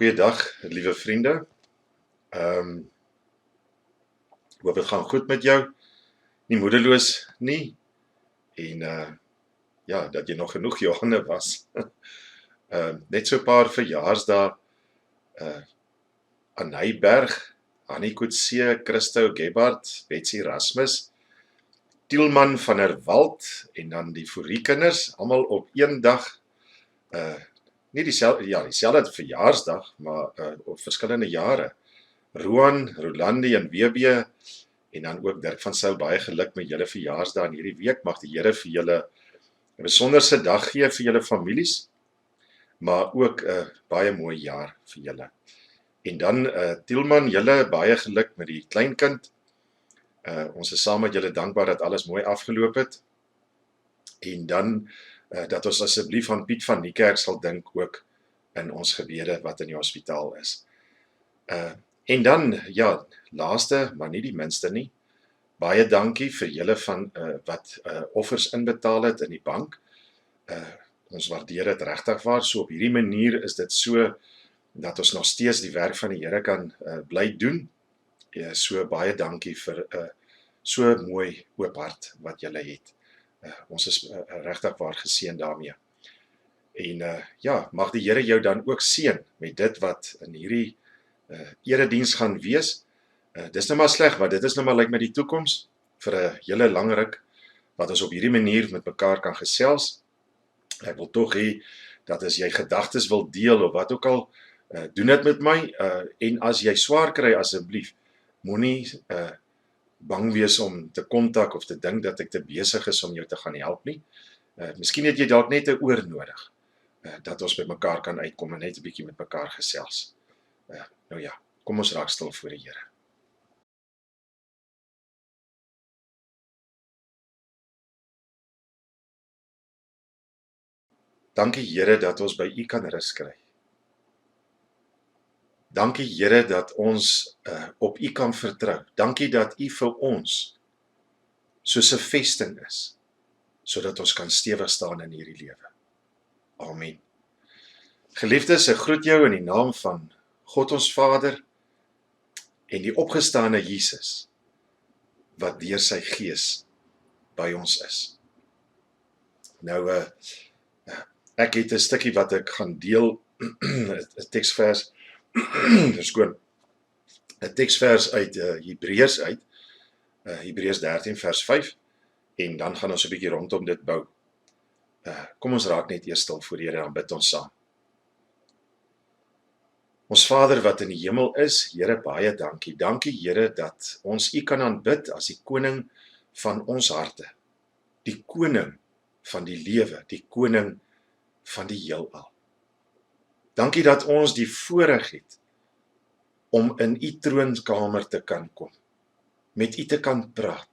Goeiedag, liewe vriende. Ek hoop dit gaan goed met jou. Nie moedeloos nie. En ja, dat jy nog genoeg Johanne was. Net so 'n paar verjaarsdae. Anay Berg, Annie Coetzee, Christo Gebhardt, Betsy Rasmus, Tielman van der Walt en dan die Fourie kinders, almal op een dag. Nie dieselfde verjaarsdag, maar op verskillende jare. Roan, Rolandi en WB en dan ook Dirk van Sail, baie geluk met julle verjaarsdag in hierdie week. Mag die Here vir julle 'n besonderse dag gee vir julle families, maar ook 'n baie mooi jaar vir julle. En dan Tielman, julle baie geluk met die kleinkind. Ons is saam met julle dankbaar dat alles mooi afgeloop het. En dan dat ons asseblief aan Piet van Niekerk sal dink ook in ons gebede wat in die hospitaal is. En dan, ja, laaste, maar nie die minste nie, baie dankie vir julle van wat offers inbetaal het in die bank. Ons waardeer dit regtig waar. So op hierdie manier is dit so dat ons nog steeds die werk van die Here kan bly doen. So baie dankie vir so mooi oop hart wat julle het. Ons is regtig waar geseën daarmee. En ja, mag die Here jou dan ook seën met dit wat in hierdie erediens gaan wees. Dis nou maar sleg, maar dit is nou maar lyk met die toekoms vir 'n hele lang ruk wat ons op hierdie manier met mekaar kan gesels. Ek wil tog hê dat as jy gedagtes wil deel of wat ook al, doen dit met my, en as jy swaar kry asseblief, moenie bang wees om te kontak of te dink dat ek te besig is om jou te gaan help nie. Miskien het jy dalk net 'n oor nodig, dat ons met mekaar kan uitkom en net 'n bietjie met mekaar gesels. Nou ja, kom ons raak stil voor die Here. Dankie Here dat ons by U kan rus kry. Dankie Here dat ons op U kan vertrou. Dankie dat U vir ons soos 'n vesting is, sodat ons kan stewig staan in hierdie lewe. Amen. Geliefdes, ek groet jou in die naam van God ons Vader en die opgestane Jesus, wat deur sy Gees by ons is. Nou, ek het 'n stukkie wat ek gaan deel, 'n teksvers, verskoon, 'n teksvers uit Hebreërs uit, Hebreërs 13 vers 5, en dan gaan ons 'n bietjie rondom dit bou. Kom ons raak net eers stil voor die Here en dan bid ons saam. Ons Vader wat in die hemel is, Here, baie dankie. Dankie Here dat ons U kan aanbid as die koning van ons harte, die koning van die lewe, die koning van die heelal. Dankie dat ons die voorreg het om in U troonkamer te kan kom, met U te kan praat.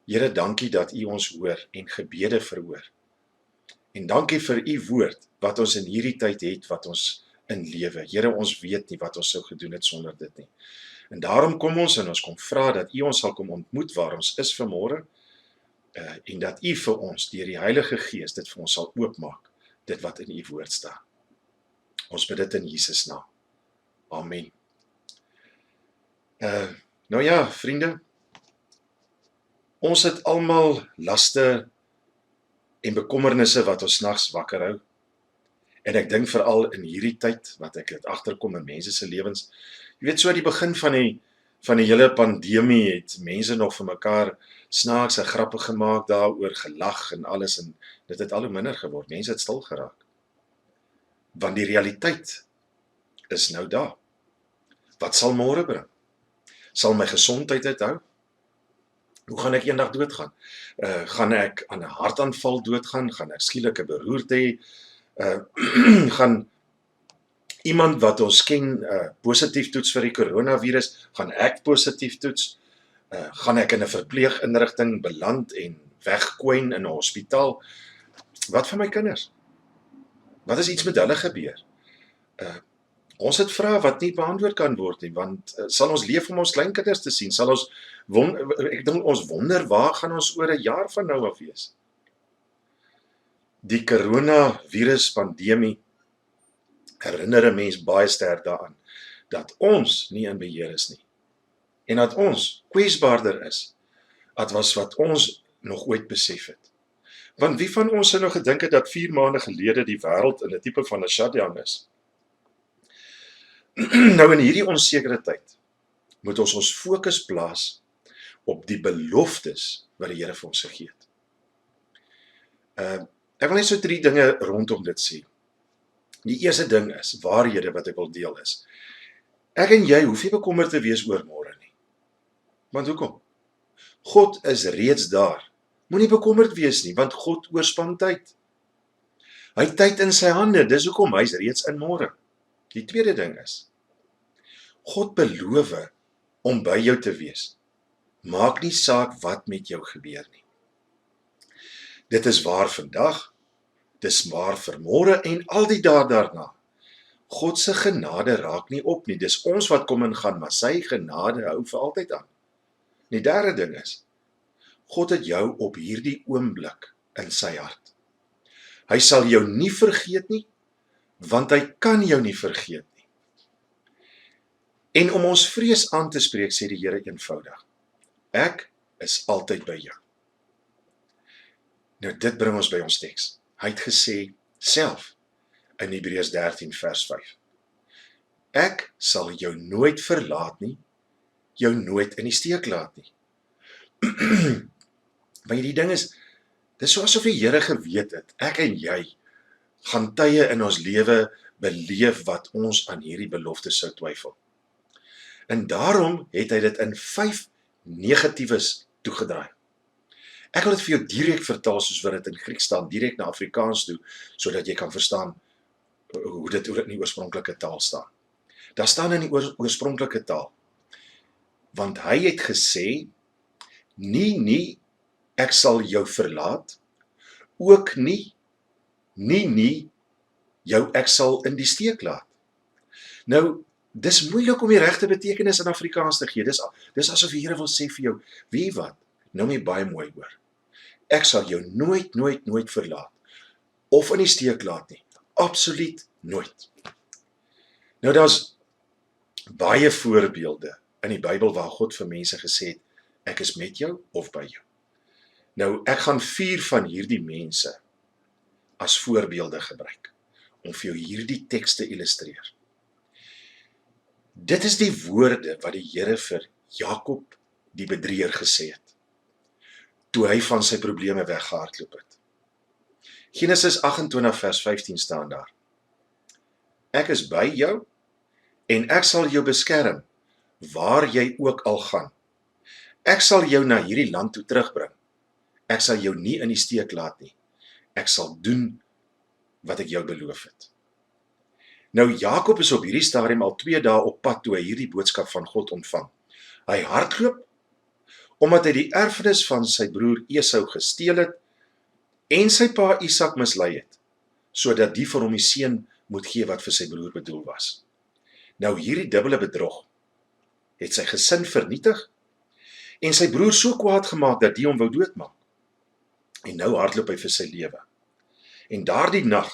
Here, dankie dat U ons hoor en gebede verhoor. En dankie vir U woord wat ons in hierdie tyd het, wat ons in lewe. Here, ons weet nie wat ons sou gedoen het sonder dit nie. En daarom kom ons en ons kom vra dat U ons sal kom ontmoet waar ons is vanmôre, en dat U vir ons deur die Heilige Gees dit vir ons sal oopmaak, dit wat in U woord staan. Ons bid dit in Jesus naam. Amen. Nou ja, vriende, ons het almal laste en bekommernisse wat ons nags wakker hou. En ek dink veral in hierdie tyd wat ek dit agterkom in mense se lewens. Jy weet, so aan die begin van die hele pandemie het mense nog vir mekaar snaakse grappe gemaak daaroor, gelag en alles, en dit het al hoe minder geword. Mense het stil geraak. Want die realiteit is nou daar. Wat sal môre bring? Sal my gesondheid uithou? Hoe gaan ek eendag doodgaan? Gaan ek aan 'n hartaanval doodgaan? Gaan ek skielik 'n beroerte hê? Gaan iemand wat ons ken positief toets vir die coronavirus? Gaan ek positief toets? Gaan ek in 'n verpleeginrigting beland en wegkwyn in 'n hospitaal? Wat van my kinders? Wat as iets met hulle gebeur? Ons het vrae wat nie beantwoord kan word nie, want sal ons leef om ons kleinkinders te sien? Sal ons ek dink ons wonder, waar gaan ons oor 'n jaar van nou af wees? Die coronavirus pandemie herinner 'n mens baie sterk daaraan, dat ons nie in beheer is nie, en dat ons kwesbaarder is, as wat ons nog ooit besef het. Want wie van ons sou nou gedink het dat 4 maande gelede die wêreld in 'n tipe van 'n shutdown is? Nou in hierdie onsekere tyd, moet ons fokus plaas op die beloftes wat die Here vir ons gegee het. Ek wil net so 3 dinge rondom dit sê. Die eerste ding is, waarhede wat ek wil deel is, ek en jy hoef nie bekommerd te wees oor môre nie. Want hoekom? God is reeds daar. Moenie bekommerd wees nie, want God oorspan tyd. Hy het tyd in sy hande, dis hoekom hy's reeds in môre. Die tweede ding is, God beloof om by jou te wees. Maak nie saak wat met jou gebeur nie. Dit is waar vandag, dis waar vir môre en al die dae daarna. God se genade raak nie op nie, dis ons wat kom en gaan, maar sy genade hou vir altyd aan. Die derde ding is, God het jou op hierdie oomblik in sy hart. Hy sal jou nie vergeet nie, want hy kan jou nie vergeet nie. En om ons vrees aan te spreek, sê die Here eenvoudig, ek is altyd by jou. Nou dit bring ons by ons teks. Hy het gesê self in Hebreërs 13 vers 5. Ek sal jou nooit verlaat nie, jou nooit in die steek laat nie. Want die ding is, dis so asof die Here geweet het, ek en jy gaan tye in ons lewe beleef wat ons aan hierdie belofte sou twyfel. En daarom het hy dit in 5 negatiefes toegedraai. Ek wil dit vir jou direk vertaal soos wat dit in Grieks staan, direk na Afrikaans toe, sodat jy kan verstaan hoe dit in die oorspronklike taal staan. Daar staan in die oorspronklike taal, want hy het gesê, nie, ek sal jou verlaat, ook nie, jou ek sal in die steek laat. Nou, dis moeilik om die regte betekenis in Afrikaans te gee, dis asof die Here wil sê vir jou, weet wat, nou my baie mooi hoor, ek sal jou nooit verlaat, of in die steek laat nie, absoluut nooit. Nou daar's baie voorbeelde in die Bybel waar God vir mense gesê het, ek is met jou of by jou. Nou ek gaan 4 van hierdie mense as voorbeelde gebruik, om vir jou hierdie teks te illustreer. Dit is die woorde wat die Here vir Jakob die bedrieger gesê het, toe hy van sy probleme weggehardloop het. Genesis 28 vers 15 staan daar, ek is by jou, en ek sal jou beskerm, waar jy ook al gaan. Ek sal jou na hierdie land toe terugbring. Ek sal jou nie in die steek laat nie. Ek sal doen wat ek jou beloof het. Nou Jakob is op hierdie stadium al 2 dae op pad toe hy hierdie boodskap van God ontvang. Hy hardloop, omdat hy die erfenis van sy broer Esau gesteel het, en sy pa Isak mislei het, sodat die vir hom die seun moet gee wat vir sy broer bedoel was. Nou hierdie dubbele bedrog het sy gesin vernietig, en sy broer so kwaad gemaak dat die hom wou doodmaak. En nou hardloop hy vir sy lewe. En daardie nag,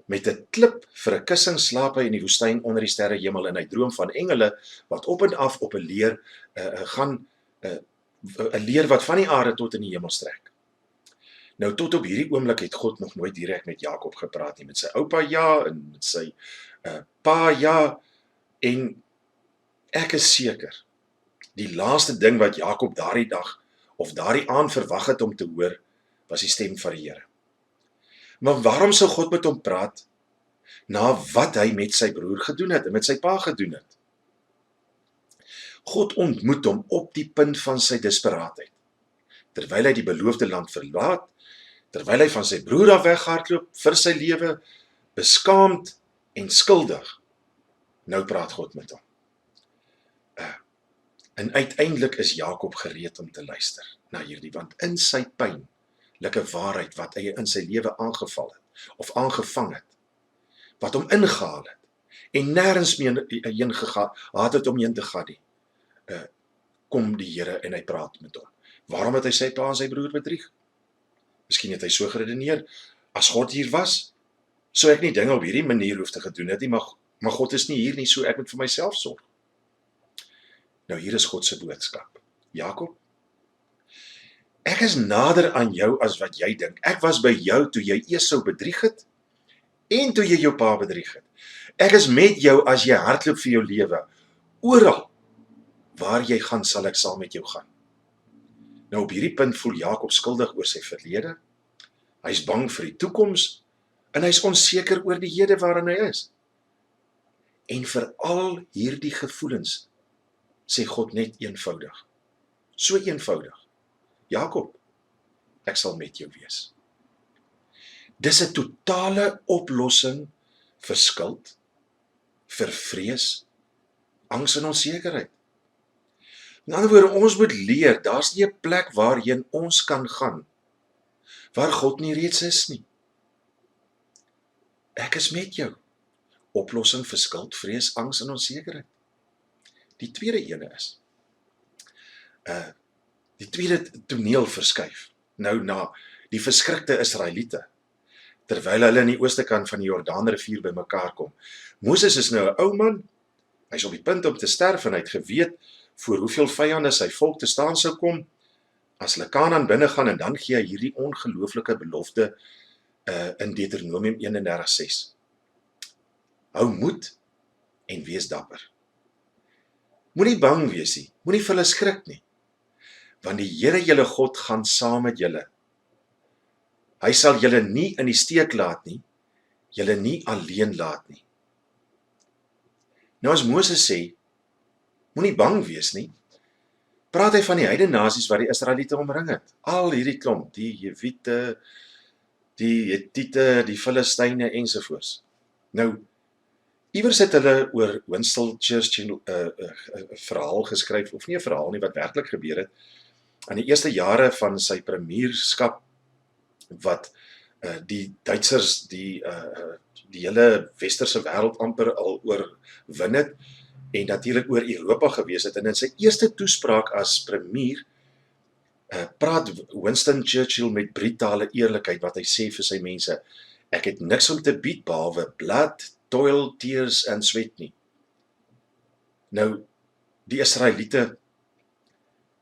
met 'n klip vir 'n kussing slaap hy in die woestyn onder die sterrehemel, en hy droom van engele wat op en af op 'n leer gaan, 'n leer wat van die aarde tot in die hemel strek. Nou tot op hierdie oomblik het God nog nooit direk met Jakob gepraat nie, met sy oupa ja, en met sy pa ja, en ek is seker, die laaste ding wat Jakob daardie dag, of daardie aand verwag het om te hoor, was die stem van die Here. Maar waarom sou God met hom praat, na wat hy met sy broer gedoen het, en met sy pa gedoen het? God ontmoet hom op die punt van sy desperaatheid, terwyl hy die beloofde land verlaat, terwyl hy van sy broer af weghardloop, vir sy lewe, beskaamd en skuldig. Nou praat God met hom. En uiteindelik is Jakob gereed om te luister na hierdie, want in sy pynlike waarheid wat hy in sy lewe aangeval het, of aangevang het, wat hom ingehaal het, en nêrens meer heen gehad het om heen te gaan nie, kom die Here en hy praat met hom. Waarom het hy sy pa en sy broer bedrieg? Miskien het hy so geredeneer, as God hier was, So ek nie dinge op hierdie manier hoef te gedoen het nie, maar God is nie hier nie, so ek moet vir myself sorg. Nou hier is God se boodskap. Jakob, ek is nader aan jou as wat jy dink. Ek was by jou toe jy Esau bedrieg het en toe jy jou pa bedrieg het. Ek is met jou as jy hardloop vir jou lewe. Oral waar jy gaan, sal ek saam met jou gaan. Nou op hierdie punt voel Jakob skuldig oor sy verlede. Hy is bang vir die toekoms en hy is onseker oor die hede waarin hy is. En vir al hierdie gevoelens sê God net eenvoudig. So eenvoudig. Jakob, ek sal met jou wees. Dis 'n totale oplossing vir skuld, vir vrees, angs en onsekerheid. In ander woorde, ons moet leer, daar's nie 'n plek waarheen ons kan gaan, waar God nie reeds is nie. Ek is met jou. Oplossing vir skuld, vrees, angs en onsekerheid. Die tweede ene is, die tweede toneel verskuif, nou na die verskrikte Israeliete, terwyl hulle in die ooste kant van die Jordaanrivier bymekaar kom. Moses is nou 'n ou man, hy is op die punt om te sterf en hy het geweet voor hoeveel vyande sy volk te staan sou kom, as hulle Kanaan binne gaan, en dan gee hy hierdie ongelooflike belofte in Deuteronomium 31:6. Hou moed en wees dapper. Moenie bang wees nie, moenie vir hulle skrik nie, want die Here julle God gaan saam met julle. Hy sal julle nie in die steek laat nie, julle nie alleen laat nie. Nou as Moses sê, moenie bang wees nie, praat hy van die heidene nasies wat die Israeliete omring het. Al hierdie klomp, die Jewiete, die Hetiete, die Filistyne ensovoorts. Nou, iewers het hulle oor Winston Churchill 'n verhaal geskryf, of nie 'n verhaal nie, wat werklik gebeur het, aan die eerste jare van sy premierskap, wat die Duitsers die hele westerse wêreld amper al oorwin het, en natuurlik oor Europa gewees het, en in sy eerste toespraak as premier, praat Winston Churchill met brutale eerlikheid, wat hy sê vir sy mense, ek het niks om te bied behalwe blood, toil, tears en sweat nie. Nou, die Israeliete,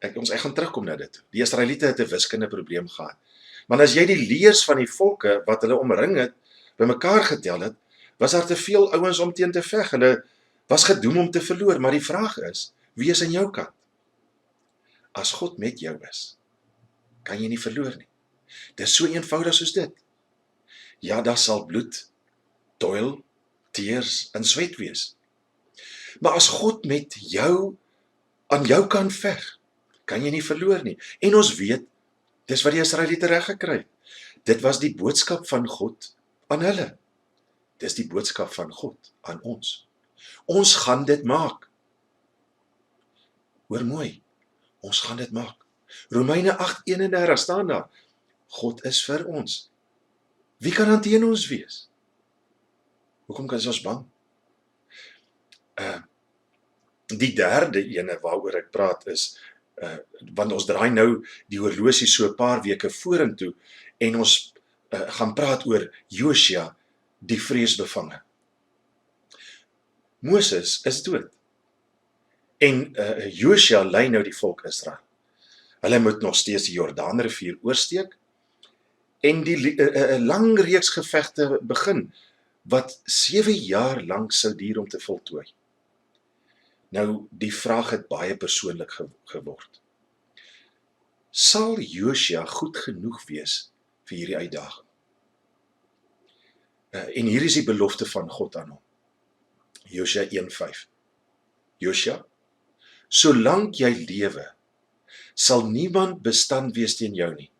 ek gaan terugkom na dit, die Israeliete het 'n wiskunde probleem gehad, maar as jy die leers van die volke, wat hulle omring het, bymekaar getel het, was daar te veel ouens om teen te veg, hulle was gedoem om te verloor, maar die vraag is, wie is aan jou kant? As God met jou is, kan jy nie verloor nie. Dis so eenvoudig soos dit. Ja, daar sal bloed, toil, tears en sweat wees. Maar as God met jou, aan jou kant veg, kan jy nie verloor nie. En ons weet, dis wat die Israeliete reg gekry het. Dit was die boodskap van God aan hulle. Dis die boodskap van God aan ons. Ons gaan dit maak. Hoor mooi, ons gaan dit maak. Romeine 8:31 staan daar, God is vir ons. Wie kan dan teen ons wees? Hoekom kan ons bang? Die derde ene waaroor ek praat is, want ons draai nou die horlosie so 'n paar weke vorentoe, en ons gaan praat oor Josua, die vreesbevange. Moses is dood, en Josua lei nou die volk Israel. Hulle moet nog steeds die Jordaanrivier oorsteek, en die lang reeks gevegte begin, wat 7 jaar lank sou duur om te voltooi. Nou, die vraag het baie persoonlik geword. Sal Josua goed genoeg wees vir hierdie uitdaging? En hier is die belofte van God aan hom. Josua 1:5. Josua, solank jy lewe, sal niemand bestand wees teen jou nie.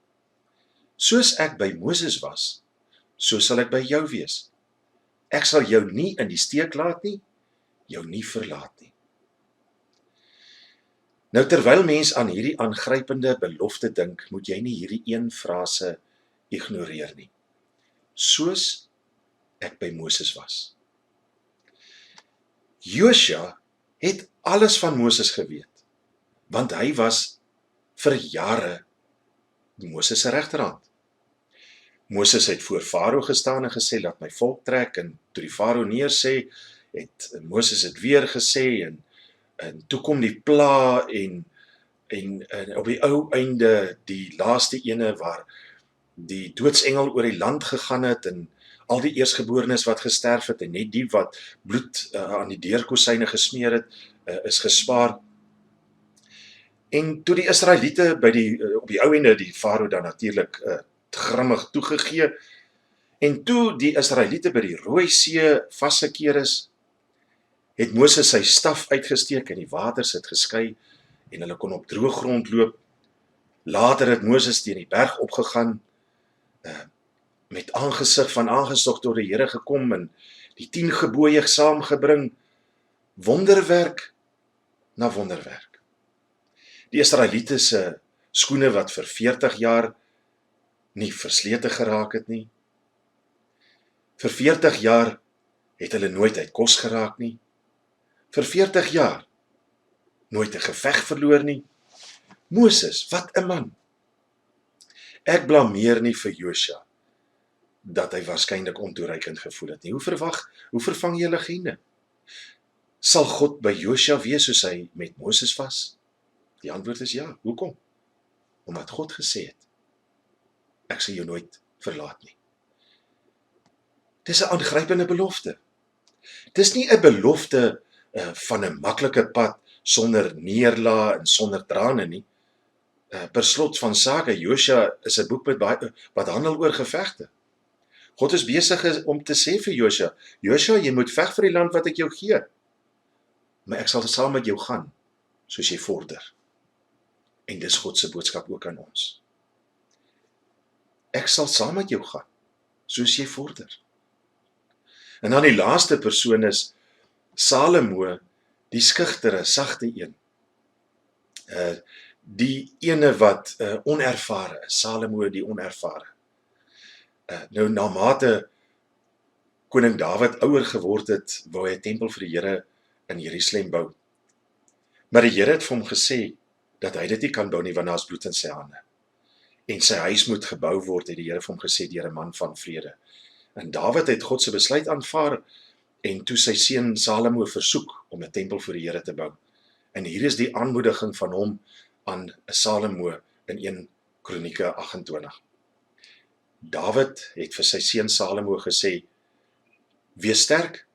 Soos ek by Moses was, so sal ek by jou wees. Ek sal jou nie in die steek laat nie, jou nie verlaat nie. Nou, terwyl mens aan hierdie aangrypende belofte dink, moet jy nie hierdie een frase ignoreer nie. Soos ek by Moses was. Josua het alles van Moses geweet, want hy was vir jare Moses se regterhand. Moses het voor Farao gestaan en gesê, laat my volk trek, en toe die Farao neersê, het Moses het weer gesê, en toe kom die pla, en op die ou einde, die laaste ene waar die doodsengel oor die land gegaan het, en al die eersgeborenes wat gesterf het, en net die wat bloed aan die deurkosyne gesmeer het, is gespaar. En toe die Israeliete op die ou einde, die Farao dan natuurlik grimmig toegegee, en toe die Israeliete by die Rooi See vasgekeer is, het Moses sy staf uitgesteek en die waters het geskei en hulle kon op droë grond loop. Later het Moses teen die berg opgegaan, met aangesig van aangesig tot die Here gekom en die 10 gebooie saamgebring, wonderwerk na wonderwerk. Die Israeliete se skoene wat vir 40 jaar nie verslete geraak het nie. Vir 40 jaar het hulle nooit uit kos geraak nie. Vir 40 jaar nooit 'n geveg verloor nie. Moses, wat 'n man. Ek blameer nie vir Josua dat hy waarskynlik ontoereikend gevoel het nie. Hoe vervang jy legende? Sal God by Josua wees soos hy met Moses was? Die antwoord is ja. Hoekom? Omdat God gesê het, ek sal jou nooit verlaat nie. Dis 'n aangrypende belofte. Dis nie 'n belofte van 'n maklike pad sonder neerlae en sonder trane nie. Per slot van sake, Josua is 'n boek wat handel oor gevegte. God is besig om te sê vir Josua, jy moet veg vir die land wat ek jou gee. Maar ek sal saam met jou gaan, soos jy vorder. En dis God se boodskap ook aan ons. Ek sal saam met jou gaan, soos jy vorder. En dan die laaste persoon is Salomo, die skugtere, sagte een. Die ene wat onervare is, Salomo die onervare. Nou, na mate koning Dawid ouer geword het, wou hy 'n tempel vir die Here in Jerusalem bou. Maar die Here het vir hom gesê, dat hy dit nie kan bou nie, want daar is bloed in sy hande. En sy huis moet gebou word, het die Here vir hom gesê, deur 'n man van vrede. En Dawid het God se besluit aanvaar, en toe sy seun Salomo versoek om 'n tempel vir die Here te bou. En hier is die aanmoediging van hom aan Salomo in 1 Kronieke 28. Dawid het vir sy seun Salomo gesê, wees sterk,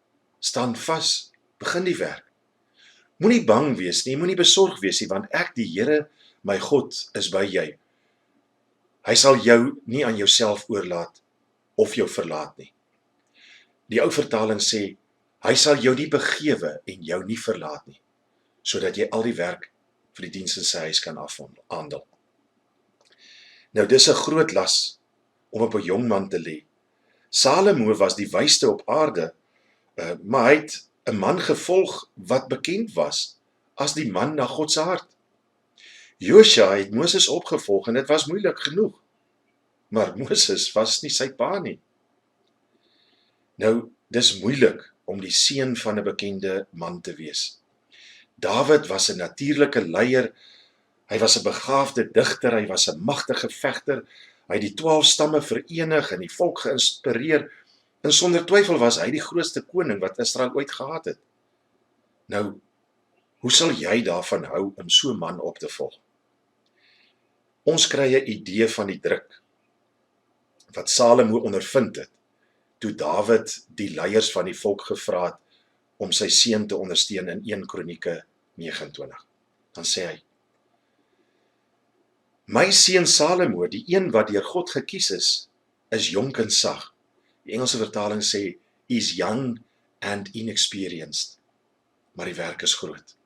staan vas, begin die werk. Moenie bang wees nie, moenie besorg wees nie, want ek, die Here, my God, is by jou. Hy sal jou nie aan jouself oorlaat of jou verlaat nie. Die ou vertaling sê, hy sal jou nie begewe en jou nie verlaat nie, sodat jy al die werk vir die diens in sy huis kan afhandel. Nou, dis 'n groot las om op 'n jong man te lê. Salomo was die wysste op aarde, maar hy het 'n man gevolg wat bekend was as die man na God se hart. Josua het Moses opgevolg en dit was moeilik genoeg, maar Moses was nie sy pa nie. Nou, dis moeilik om die seun van 'n bekende man te wees. Dawid was 'n natuurlike leier, hy was 'n begaafde digter, hy was 'n magtige vegter, hy het die 12 stamme verenig en die volk geïnspireer, en sonder twyfel was hy die grootste koning wat Israel ooit gehad het. Nou, hoe sal jy daarvan hou om so 'n man op te volg? Ons kry 'n idee van die druk wat Salomo ondervind het, toe Dawid die leiers van die volk gevra het om sy seun te ondersteun in 1 Kronieke 29. Dan sê hy, my seun Salomo, die een wat deur God gekies is jonk en sag. Die Engelse vertaling sê, is young and inexperienced. Maar die werk is groot.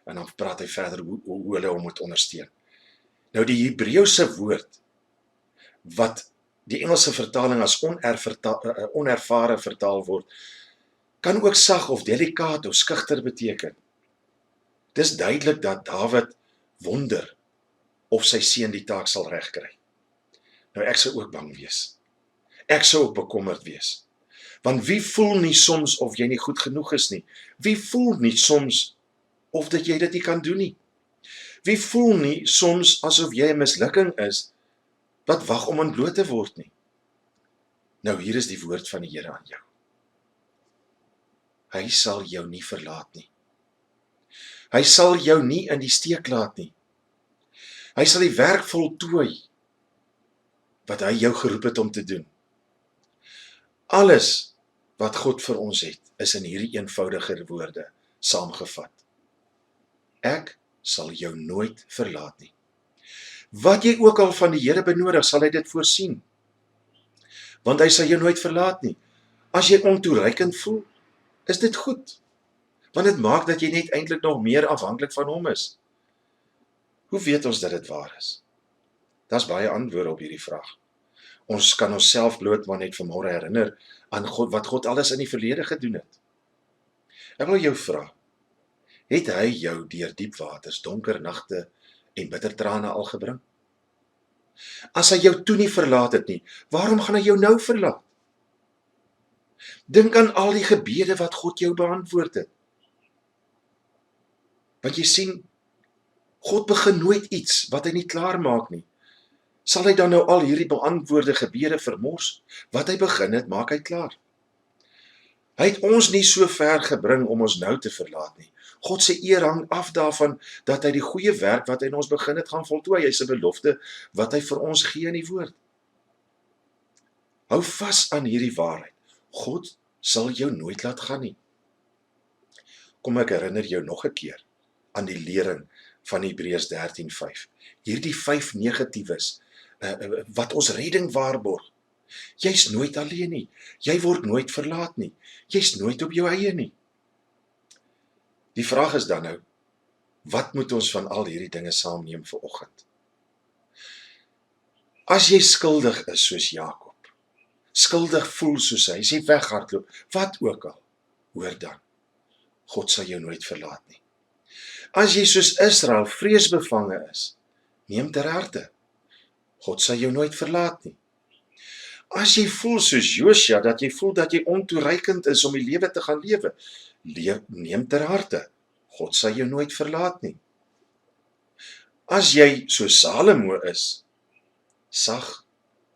En dan praat hy verder hoe hulle hom moet ondersteun. Nou, die Hebreëse woord, wat die Engelse vertaling as onervare vertaal word, kan ook sag of delikaat of skugter beteken. Dis duidelik dat Dawid wonder of sy seun die taak sal regkry. Nou, ek sou ook bang wees. Ek sou ook bekommerd wees. Want wie voel nie soms of jy nie goed genoeg is nie? Wie voel nie soms of dat jy dit nie kan doen nie? Wie voel nie soms asof jy 'n mislukking is wat wag om ontbloot te word nie? Nou hier is die woord van die Here aan jou. Hy sal jou nie verlaat nie. Hy sal jou nie in die steek laat nie. Hy sal die werk voltooi wat hy jou geroep het om te doen. Alles wat God vir ons het, is in hierdie eenvoudige woorde saamgevat. Ek sal jou nooit verlaat nie. Wat jy ook al van die Here benodig, sal hy dit voorsien. Want hy sal jou nooit verlaat nie. As jy ontoereikend voel, is dit goed. Want dit maak dat jy net eintlik nog meer afhanklik van hom is. Hoe weet ons dat dit waar is? Daar's baie antwoorde op hierdie vraag. Ons kan onsself bloot maar net vanmôre herinner aan God, wat God alles in die verlede gedoen het. Ek wil jou vra, het hy jou deur diep waters, donker nagte en bitter trane al gebring? As hy jou toe nie verlaat het nie, waarom gaan hy jou nou verlaat? Dink aan al die gebede wat God jou beantwoord het. Want jy sien, God begin nooit iets wat hy nie klaar maak nie. Sal hy dan nou al hierdie beantwoorde gebede vermors? Wat hy begin het, maak hy klaar. Hy het ons nie so ver gebring om ons nou te verlaat nie. God se eer hang af daarvan dat hy die goeie werk wat hy in ons begin het gaan voltooi. Hy se belofte wat hy vir ons gee in die woord. Hou vas aan hierdie waarheid. God sal jou nooit laat gaan nie. Kom ek herinner jou nog 'n keer aan die lering van Hebreërs 13:5. Hierdie 5 negatiewes wat ons redding waarborg. Jy's nooit alleen nie. Jy word nooit verlaat nie. Jy's nooit op jou eie nie. Die vraag is dan nou, wat moet ons van al hierdie dinge saamneem vir oggend? As jy skuldig is soos Jakob, skuldig voel soos hy, as jy weghardloop, wat ook al, hoor dan, God sal jou nooit verlaat nie. As jy soos Israel vreesbevange is, neem ter harte, God sal jou nooit verlaat nie. As jy voel soos Josua, dat jy voel dat jy ontoereikend is om die lewe te gaan lewe, neem ter harte, God sal jou nooit verlaat nie. As jy soos Salomo is, sag,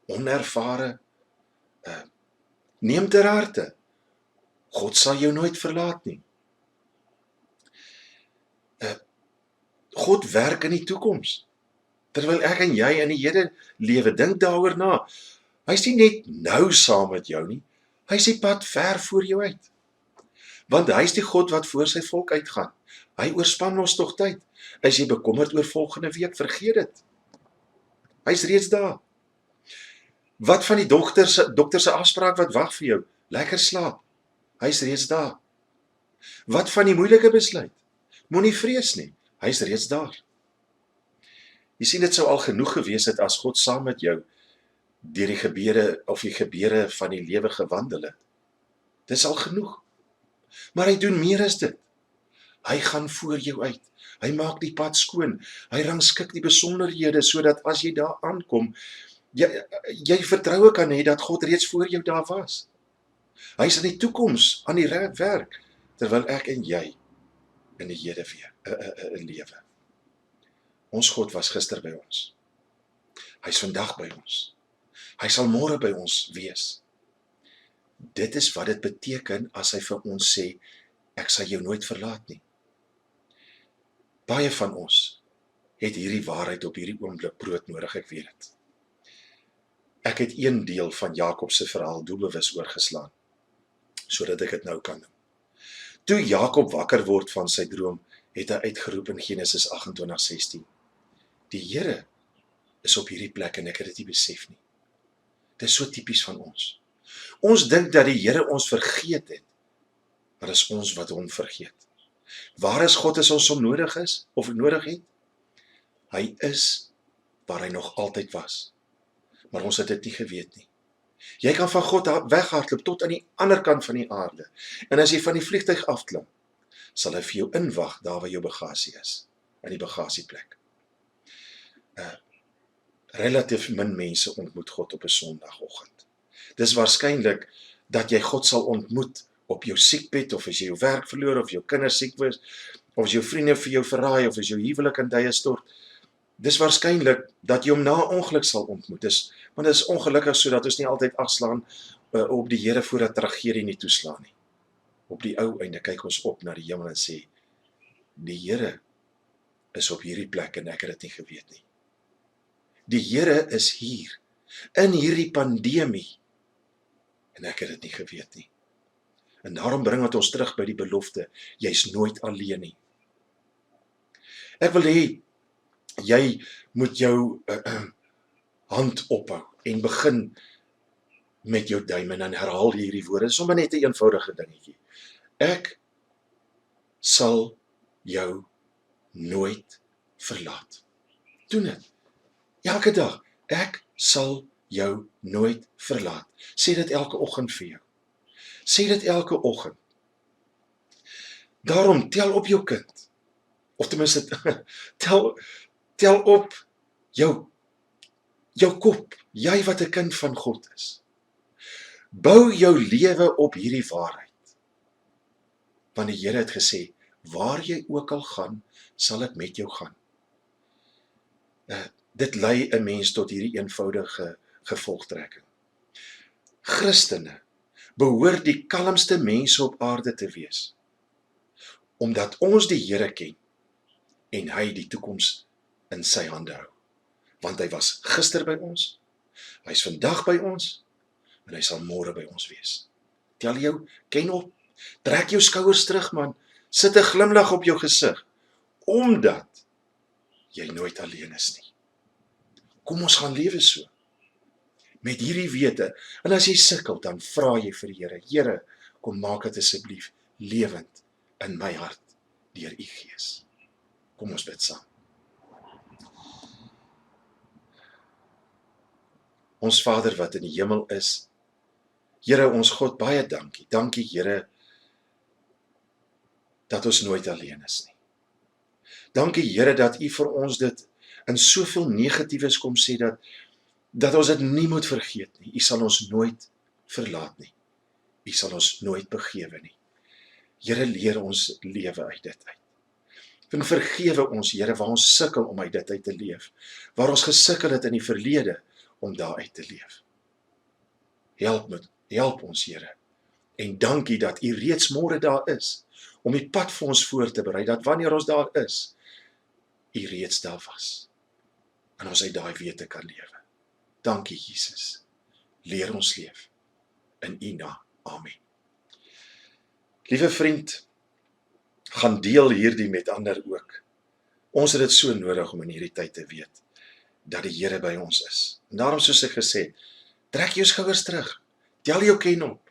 onervare, neem ter harte, God sal jou nooit verlaat nie. God werk in die toekoms. Terwyl ek en jy in die hede lewe, dink daaroor na. Hy is nie net nou saam met jou nie, hy is die pad ver voor jou uit. Want hy is die God wat voor sy volk uitgaan. Hy oorspan ons tog tyd. As jy bekommerd oor volgende week, vergeet dit. Hy is reeds daar. Wat van die dokter se afspraak wat wag vir jou? Lekker slaap. Hy is reeds daar. Wat van die moeilike besluit? Moenie vrees nie. Hy is reeds daar. Jy sien, dit sou al genoeg gewees het as God saam met jou deur die gebeure van die lewe gewandel het. Dis al genoeg. Maar hy doen meer as dit. Hy gaan voor jou uit. Hy maak die pad skoon. Hy rangskik die besonderhede sodat as jy daar aankom, jy vertroue kan hê dat God reeds voor jou daar was. Hy is in die toekoms aan die werk, terwyl ek en jy in die hede lewe. Ons God was gister by ons. Hy is vandag by ons. Hy sal môre by ons wees. Dit is wat dit beteken as hy vir ons sê, ek sal jou nooit verlaat nie. Baie van ons het hierdie waarheid op hierdie oomblik broodnodig, ek weet dit. Ek het een deel van Jakob se verhaal doelbewus oorgeslaan, sodat ek dit nou kan doen. Toe Jakob wakker word van sy droom, het hy uitgeroep in Genesis 28:16. Die Here is op hierdie plek en ek het dit nie besef nie. Dit is so tipies van ons. Ons dink dat die Here ons vergeet het, maar is ons wat hom vergeet. Waar is God as ons hom nodig is, of nodig het? Hy is waar hy nog altyd was, maar ons het dit nie geweet nie. Jy kan van God weghardloop tot aan die ander kant van die aarde, en as jy van die vliegtuig afklim, sal hy vir jou inwag daar waar jou bagasie is, in die bagasieplek. Relatief min mense ontmoet God op 'n Sondagoggend. Dis waarskynlik dat jy God sal ontmoet op jou siekbed, of as jy jou werk verloor, of jou kinders siek was, of as jou vriende vir jou verraai, of as jou huwelik in duie stort. Dis waarskynlik dat jy hom na ongeluk sal ontmoet. Want dit is ongelukkig sodat ons nie altyd afslaan op die Here voordat tragedie nie toeslaan nie. Op die ou einde kyk ons op na die hemel en sê, die Here is op hierdie plek en ek het dit nie geweet nie. Die Here is hier, in hierdie pandemie, en ek het dit nie geweet nie. En daarom bring het ons terug by die belofte, jy's nooit alleen nie. Ek wil hê, jy moet jou hand ophou en begin met jou duim en dan herhaal jy hierdie woorde, sommer net 'n eenvoudige dingetjie. Ek sal jou nooit verlaat. Doen dit. Elke dag, ek sal jou nooit verlaat. Sê dit elke oggend vir jou. Sê dit elke oggend. Daarom tel op jou kind. Of ten minste tel op jou kop, jy wat 'n kind van God is. Bou jou lewe op hierdie waarheid. Want die Here het gesê, waar jy ook al gaan, sal ek met jou gaan. Dit lei 'n mens tot hierdie eenvoudige gevolgtrekking. Christene behoort die kalmste mense op aarde te wees, omdat ons die Here ken en hy die toekoms in sy hande hou. Want hy was gister by ons, hy is vandag by ons, en hy sal môre by ons wees. Tel jou, ken op, trek jou skouers terug man, sit 'n glimlag op jou gesig, omdat jy nooit alleen is nie. Kom ons gaan lewe so, met hierdie wete, en as jy sukkel, dan vra jy vir die Here, Here, kom maak dit asseblief lewend in my hart, deur u Gees. Kom ons bid saam. Ons Vader wat in die hemel is, Here ons God, baie dankie. Dankie Here, dat ons nooit alleen is nie. Dankie Here dat u vir ons dit in soveel negatiefs kom sê, dat ons dit nie moet vergeet nie. U sal ons nooit verlaat nie. U sal ons nooit begewe nie. Here, leer ons lewe uit dit uit. En vergewe ons, Here, waar ons sukkel om uit dit uit te leef, waar ons gesukkel het in die verlede om daaruit te leef. Help ons, Here. En dankie dat u reeds môre daar is, om die pad vir ons voor te berei, dat wanneer ons daar is, u reeds daar was, en ons uit daai wete kan lewe. Dankie, Jesus. Leer ons leef, in u naam. Amen. Liewe vriend, gaan deel hierdie met ander ook. Ons het dit so nodig om in hierdie tyd te weet, dat die Here by ons is. En daarom soos ek gesê, trek jou skouers terug, tel jou ken op,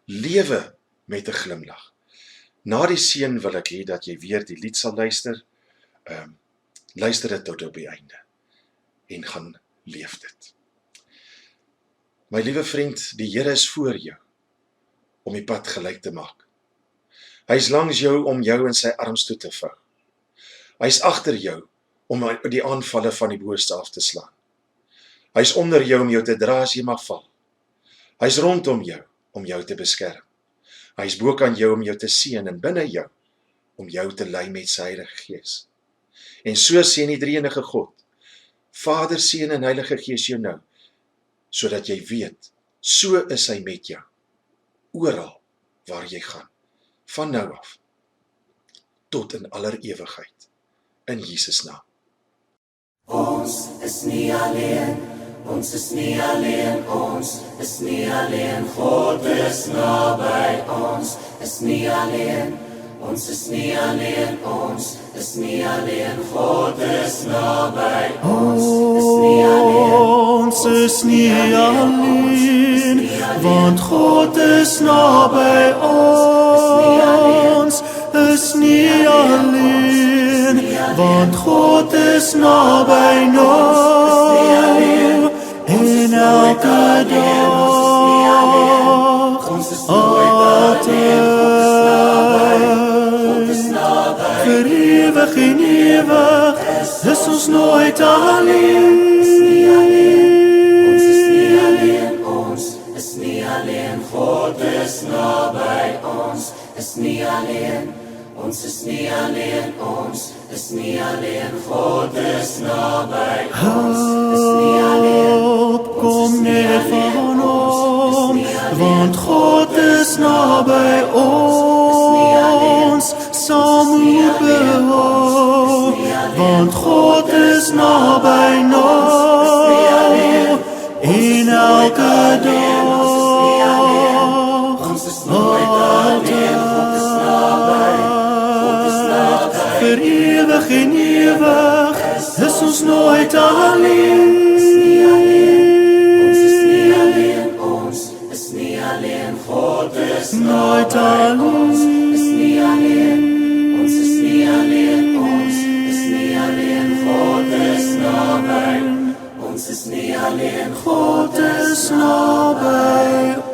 lewe met 'n glimlag. Na die seën wil ek hê dat jy weer die lied sal luister, luister dit tot op die einde, en gaan leef dit. My liewe vriend, die Here is voor jou, om die pad gelyk te maak. Hy is langs jou om jou in sy arms toe te vou. Hy is agter jou om die aanvalle van die booste af te slaan. Hy is onder jou om jou te dra as jy mag val. Hy is rondom jou om jou te beskerm. Hy is bokant jou om jou te seën en binne jou om jou te lei met sy Heilige Gees. En so seën die drie-enige God, Vader, Seun en Heilige Gees jou nou, sodat jy weet, so is hy met jou, oral waar jy gaan, van nou af, tot in aller ewigheid, in Jesus naam. Ons is nie alleen, ons is nie alleen, ons is nie alleen, God is naby, ons is nie alleen, ons is nie alleen, ons is nie alleen, God is naby, ons is nie alleen, ons is nie alleen, want God is naby ons, is nie alleen, want God is naby nou, en elke dag, altyd, vir ewig en ewig, is ons nooit alleen. ons is nie alleen, ons is nie alleen, God is naby, ons is nie alleen, ons is nie alleen, ons is nie alleen, God is naby, ons is nie alleen, Kom net van hom, want God is naby ons, saam moet behou, want God is naby nou, en elke dag, vir ewig en ewig, is ons nooit alleen. God is Nooit alleen. ons is nie alleen. Ons is nie alleen. Ons is nie alleen. God is naby. Ons is nie alleen. God is naby